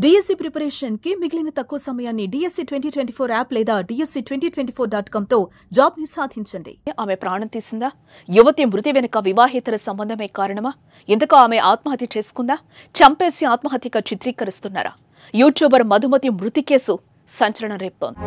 DSC preparation కి మిగిలిన తక్కువ సమయాన్ని డిఎస్సి 2024 యాప్ లేదా DSC2024.com తో జాబ్ ని సాధించండి. ఆమె ప్రాణం తీసిందా? యువతి మృతి వెనుక వివాహేతర సంబంధమే కారణమా? ఎందుకు ఆమె ఆత్మహత్య చేసుకుందా? చంపేసి ఆత్మహత్యగా చిత్రీకరిస్తున్నారా? యూట్యూబర్ మధుమతి మృతి కేసు సంచలనం రేపుతోంది.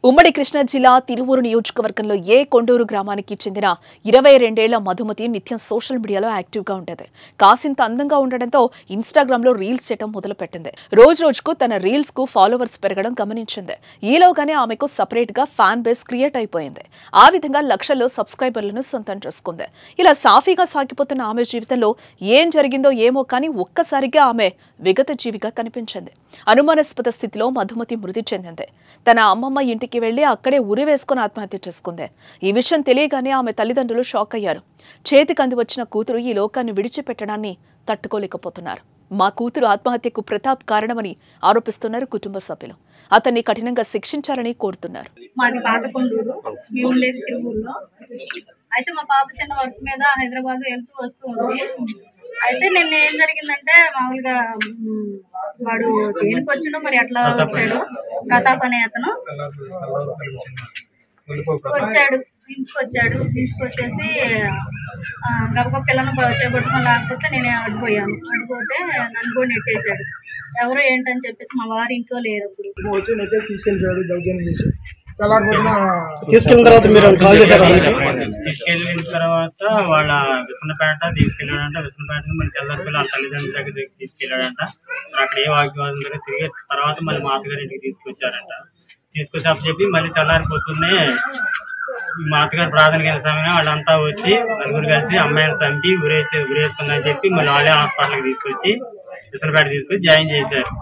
ఉమ్మడి కృష్ణా జిల్లా తిరువూరు నియోజకవర్గంలో కొండూరు గ్రామానికి చెందిన 22 ఏళ్ల మధుమతి నిత్యం సోషల్ మీడియాలో యాక్టివ్ గా ఉండేది. కాసింత అందంగా ఉండడంతో ఇన్స్టాగ్రామ్ లో రీల్స్ చేయడం మొదలుపెట్టింది. రోజు రోజుకు తన రీల్స్ కు ఫాలోవర్స్ పెరగడం గమనించింది. ఈలోగానే ఆమెకు సపరేట్ గా ఫ్యాన్ బేస్ క్రియేట్ అయిపోయింది. ఆ విధంగా లక్షల్లో సబ్స్క్రైబర్లను సొంతం చేసుకుంది. ఇలా సాఫీగా సాగిపోతున్న ఆమె జీవితంలో ఏం జరిగిందో ఏమో కానీ ఒక్కసారిగా ఆమె విగత జీవిగా కనిపించింది. అనుమానాస్పద స్థితిలో మధుమతి మృతి చెందింది. తన అమ్మమ్మ ఇంటికి వెళ్లి అక్కడే ఉరి వేసుకుని ఆత్మహత్య చేసుకుంది. ఈ విషయం తెలియగానే ఆమె తల్లిదండ్రులు షాక్ అయ్యారు. చేతికి అంది వచ్చిన కూతురు ఈ లోకాన్ని విడిచిపెట్టడాన్ని తట్టుకోలేకపోతున్నారు. మా కూతురు ఆత్మహత్యకు ప్రతాప్ కారణమని ఆరోపిస్తున్నారు కుటుంబ సభ్యులు. అతన్ని కఠినంగా శిక్షించాలని కోరుతున్నారు. మాది పాతకొండూరు, మేము ఉండేది తిరువూరులో. అయితే మా పాప చిన్న వర్క్ మీద హైదరాబాద్ వెళ్తూ వస్తూ ఉంది. అయితే నిన్న ఏం జరిగిందంటే మామూలుగా వాడు దేనికి వచ్చాడో మరి ఎట్లా వచ్చాడు, ప్రతాప్ అనే అతను వచ్చాడు. ఇంటికి వచ్చేసి గబగబ పిల్లను చేపట్టుకుని లేకపోతే నేను అడిపోయాను. అడిపోతే నన్ను కూడా నెట్టేశాడు. ఎవరో ఏంటని చెప్పేసి మా వారు ఇంట్లో లేరు. తీసుకెళ్ళిన తర్వాత మీరు కాల్ చేశారు? తీసుకెళ్ళిన తర్వాత వాళ్ళ విసనపేట తీసుకెళ్ళాడంట. విసనపేట మళ్ళీ తెల్లపిల్ల వాళ్ళ తల్లిదండ్రుల దగ్గర తీసుకెళ్ళాడంట. అక్కడ ఏ వాగ్వాదం దగ్గర తిరిగి తర్వాత మళ్ళీ మా అత్తగారి ఇంటికి తీసుకొచ్చారంట. తీసుకొచ్చి అప్పు చెప్పి మళ్ళీ తెల్లారి పొద్దున్నే మా అత్తగారు ప్రార్థనకి వెళ్ళిన సమయంలో వాళ్ళంతా వచ్చి నలుగురు కలిసి అమ్మాయిని చంపి ఉరేసుకుందని చెప్పి మళ్ళీ వాళ్ళే హాస్పిటల్కి తీసుకొచ్చి విసనపేట తీసుకొచ్చి జాయిన్ చేశారు.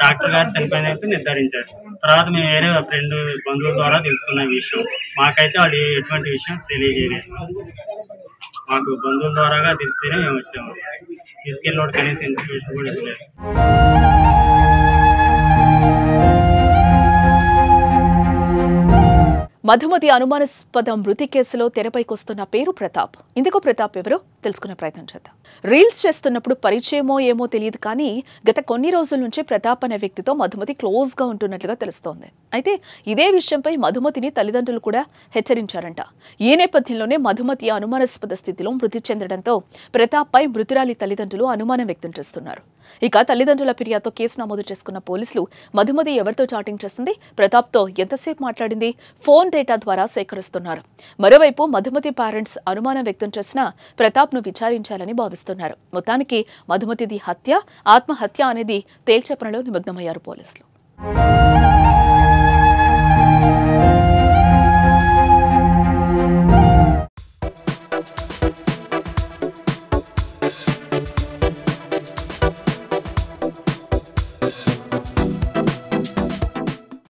డాక్టర్ గారు చనిపోయినట్టు నిర్ధారించారు. తర్వాత మేము వేరే ఫ్రెండ్ బంధువుల ద్వారా తెలుసుకున్న విషయం. మాకైతే వాళ్ళు ఎటువంటి విషయం తెలియజేయలేదు. మాకు బంధువుల ద్వారాగా తెలిస్తేనే మేము వచ్చాము. తీసుకెళ్ళిన కనీసం ఇన్ఫర్మేషన్ కూడా ఇవ్వలేదు. మధుమతి అనుమానాస్పద మృతి కేసులో తెరపైకొస్తున్న పేరు ప్రతాప్. ఇందుకు ప్రతాప్ ఎవరో తెలుసుకునే ప్రయత్నం చేద్దాం. రీల్స్ చేస్తున్నప్పుడు పరిచయమో ఏమో తెలియదు కానీ గత కొన్ని రోజుల నుంచి ప్రతాప్ అనే వ్యక్తితో మధుమతి క్లోజ్ గా ఉంటున్నట్లుగా తెలుస్తోంది. అయితే ఇదే విషయంపై మధుమతిని తల్లిదండ్రులు కూడా హెచ్చరించారంట. ఈ నేపథ్యంలోనే మధుమతి అనుమానాస్పద స్థితిలో మృతి చెందడంతో ప్రతాప్ పై మృతురాలి తల్లిదండ్రులు అనుమానం వ్యక్తం చేస్తున్నారు. ఇక తల్లిదండ్రుల ఫిర్యాదుతో కేసు నమోదు చేసుకున్న పోలీసులు మధుమతి ఎవరితో చాటింగ్ చేస్తుంది, ప్రతాప్ తో ఎంతసేపు మాట్లాడింది, ఫోన్ డేటా ద్వారా సేకరిస్తున్నారు. మరోవైపు మధుమతి పేరెంట్స్ అనుమానం వ్యక్తం చేసిన ప్రతాప్ ను విచారించాలని భావిస్తున్నారు. మొత్తానికి మధుమతిది హత్య, ఆత్మహత్య అనేది తేల్చే పనిలో నిమగ్నమయ్యారు పోలీసులు.